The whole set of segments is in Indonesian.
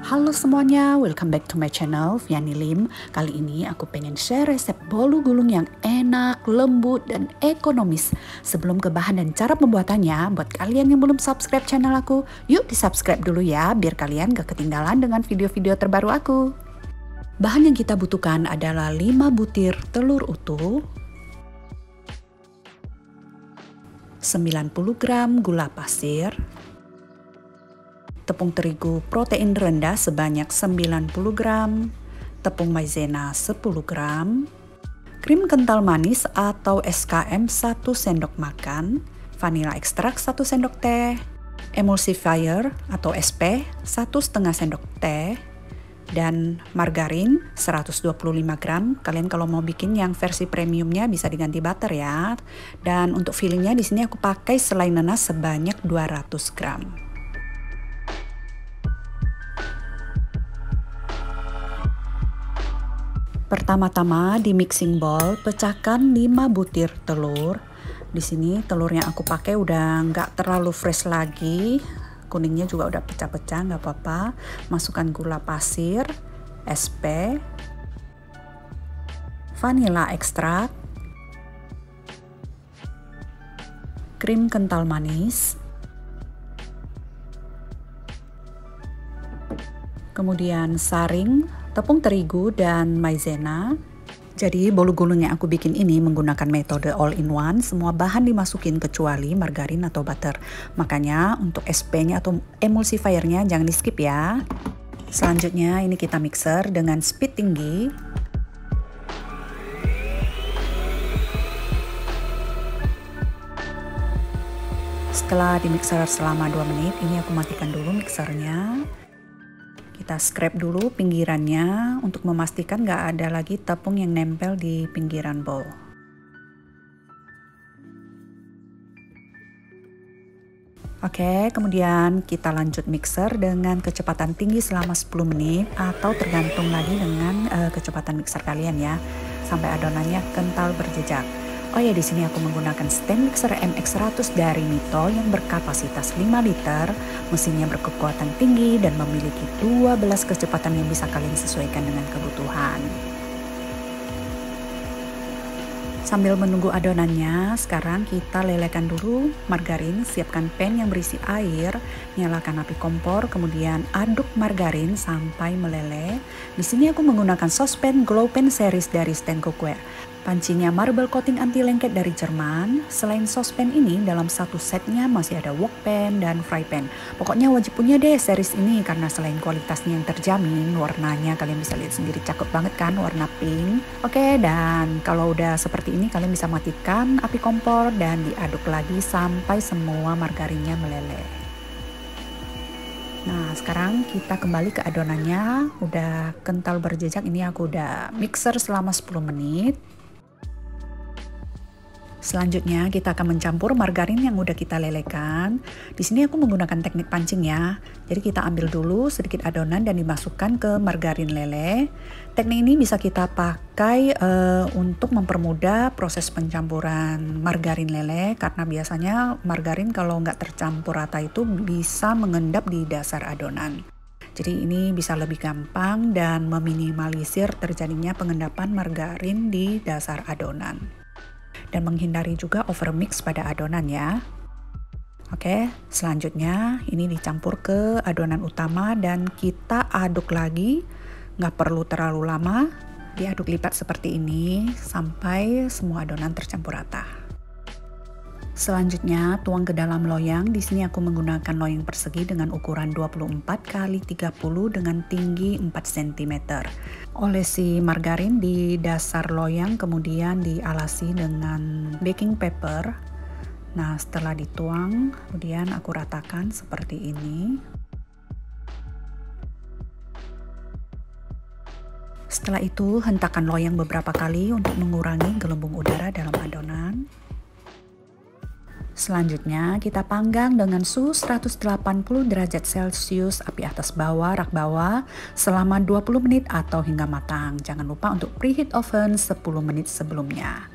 Halo semuanya, welcome back to my channel, Viani Lim. Kali ini aku pengen share resep bolu gulung yang enak, lembut, dan ekonomis. Sebelum ke bahan dan cara pembuatannya, buat kalian yang belum subscribe channel aku, yuk di subscribe dulu ya, biar kalian gak ketinggalan dengan video-video terbaru aku. Bahan yang kita butuhkan adalah 5 butir telur utuh, 90 gram gula pasir, tepung terigu protein rendah sebanyak 90 gram, tepung maizena 10 gram, krim kental manis atau SKM 1 sendok makan, vanila ekstrak 1 sendok teh, emulsifier atau SP 1,5 sendok teh, dan margarin 125 gram. Kalian kalau mau bikin yang versi premiumnya bisa diganti butter ya. Dan untuk fillingnya di sini aku pakai selai nanas sebanyak 200 gram. Pertama-tama di mixing bowl pecahkan 5 butir telur. Di sini telur yang aku pakai udah nggak terlalu fresh lagi. Kuningnya juga udah pecah-pecah, nggak apa-apa. Masukkan gula pasir, SP, vanila ekstrak, krim kental manis, kemudian saring, tepung terigu, dan maizena. Jadi bolu gulung yang aku bikin ini menggunakan metode all in one, semua bahan dimasukin kecuali margarin atau butter. Makanya untuk SP-nya atau emulsifiernya jangan di skip ya. Selanjutnya ini kita mixer dengan speed tinggi. Setelah di mixer selama 2 menit, ini aku matikan dulu mixernya. Kita scrap dulu pinggirannya untuk memastikan nggak ada lagi tepung yang nempel di pinggiran bowl. Oke, kemudian kita lanjut mixer dengan kecepatan tinggi selama 10 menit atau tergantung lagi dengan kecepatan mixer kalian ya, sampai adonannya kental berjejak. Oh ya, di sini aku menggunakan stand mixer MX100 dari Mito yang berkapasitas 5 liter, mesinnya berkekuatan tinggi dan memiliki 12 kecepatan yang bisa kalian sesuaikan dengan kebutuhan. Sambil menunggu adonannya, sekarang kita lelehkan dulu margarin. Siapkan pan yang berisi air, nyalakan api kompor, kemudian aduk margarin sampai meleleh. Di sini aku menggunakan saucepan glow pan series dari Stand Cookware. Pancinya marble coating anti lengket dari Jerman. Selain saucepan ini, dalam satu setnya masih ada wok pan dan fry pan. Pokoknya wajib punya deh series ini karena selain kualitasnya yang terjamin, warnanya kalian bisa lihat sendiri cakep banget kan, warna pink. Oke, dan kalau udah seperti ini kalian bisa matikan api kompor dan diaduk lagi sampai semua margarinnya meleleh. Nah, sekarang kita kembali ke adonannya. Udah kental berjejak, ini aku udah mixer selama 10 menit. Selanjutnya kita akan mencampur margarin yang udah kita lelehkan. Di sini aku menggunakan teknik pancing ya. Jadi kita ambil dulu sedikit adonan dan dimasukkan ke margarin leleh. Teknik ini bisa kita pakai untuk mempermudah proses pencampuran margarin leleh, karena biasanya margarin kalau nggak tercampur rata itu bisa mengendap di dasar adonan. Jadi ini bisa lebih gampang dan meminimalisir terjadinya pengendapan margarin di dasar adonan. Dan menghindari juga overmix pada adonan ya. Oke, selanjutnya ini dicampur ke adonan utama dan kita aduk lagi. Nggak perlu terlalu lama, diaduk lipat seperti ini sampai semua adonan tercampur rata. Selanjutnya tuang ke dalam loyang. Di sini aku menggunakan loyang persegi dengan ukuran 24 x 30 dengan tinggi 4 cm. Olesi margarin di dasar loyang, kemudian dialasi dengan baking paper. Nah, setelah dituang, kemudian aku ratakan seperti ini. Setelah itu, hentakan loyang beberapa kali untuk mengurangi gelembung udara dalam adonan. Selanjutnya kita panggang dengan suhu 180 derajat Celcius, api atas bawah, rak bawah selama 20 menit atau hingga matang. Jangan lupa untuk preheat oven 10 menit sebelumnya.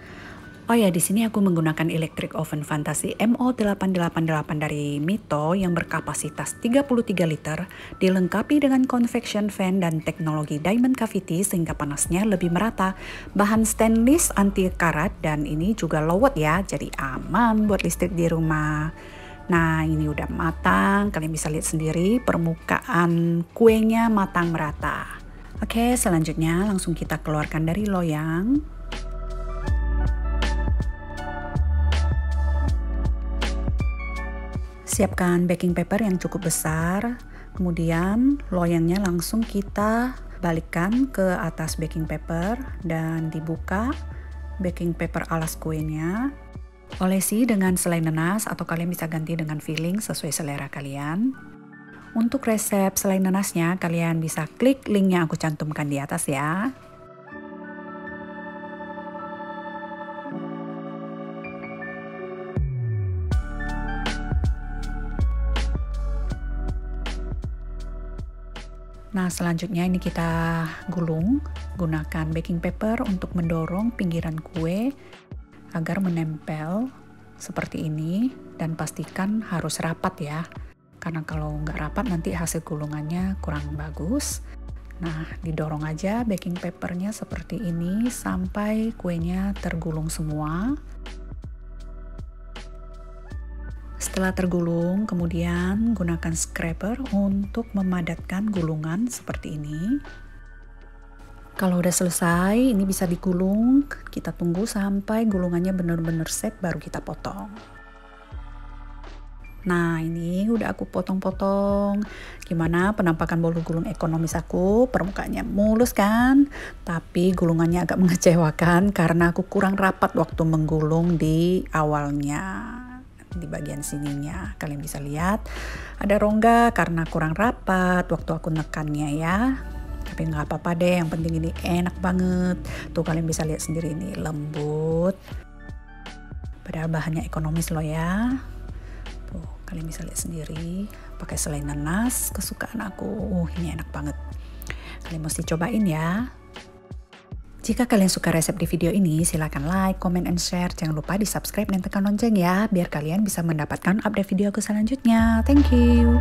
Oh ya, di sini aku menggunakan electric oven Fantasi MO888 dari Mito yang berkapasitas 33 liter, dilengkapi dengan convection fan dan teknologi diamond cavity sehingga panasnya lebih merata. Bahan stainless anti karat dan ini juga low watt ya, jadi aman buat listrik di rumah. Nah, ini udah matang, kalian bisa lihat sendiri permukaan kuenya matang merata. Oke, selanjutnya langsung kita keluarkan dari loyang. Siapkan baking paper yang cukup besar, kemudian loyangnya langsung kita balikkan ke atas baking paper dan dibuka baking paper alas kuenya. Olesi dengan selai nanas atau kalian bisa ganti dengan filling sesuai selera kalian. Untuk resep selai nanasnya kalian bisa klik link yang aku cantumkan di atas ya. Nah, selanjutnya ini kita gulung, gunakan baking paper untuk mendorong pinggiran kue agar menempel seperti ini dan pastikan harus rapat ya, karena kalau nggak rapat nanti hasil gulungannya kurang bagus. Nah, didorong aja baking papernya seperti ini sampai kuenya tergulung semua. Setelah tergulung, kemudian gunakan scraper untuk memadatkan gulungan seperti ini. Kalau udah selesai, ini bisa digulung. Kita tunggu sampai gulungannya benar-benar set, baru kita potong. Nah, ini udah aku potong-potong. Gimana penampakan bolu gulung ekonomis aku? Permukaannya mulus kan? Tapi gulungannya agak mengecewakan karena aku kurang rapat waktu menggulung di awalnya. Di bagian sininya kalian bisa lihat ada rongga karena kurang rapat waktu aku nekannya ya, tapi nggak apa-apa deh, yang penting ini enak banget. Tuh kalian bisa lihat sendiri, ini lembut padahal bahannya ekonomis loh ya. Tuh kalian bisa lihat sendiri, pakai selai nanas kesukaan aku. Ini enak banget, kalian mesti cobain ya. Jika kalian suka resep di video ini, silahkan like, comment, and share. Jangan lupa di subscribe dan tekan lonceng ya, biar kalian bisa mendapatkan update video aku selanjutnya. Thank you.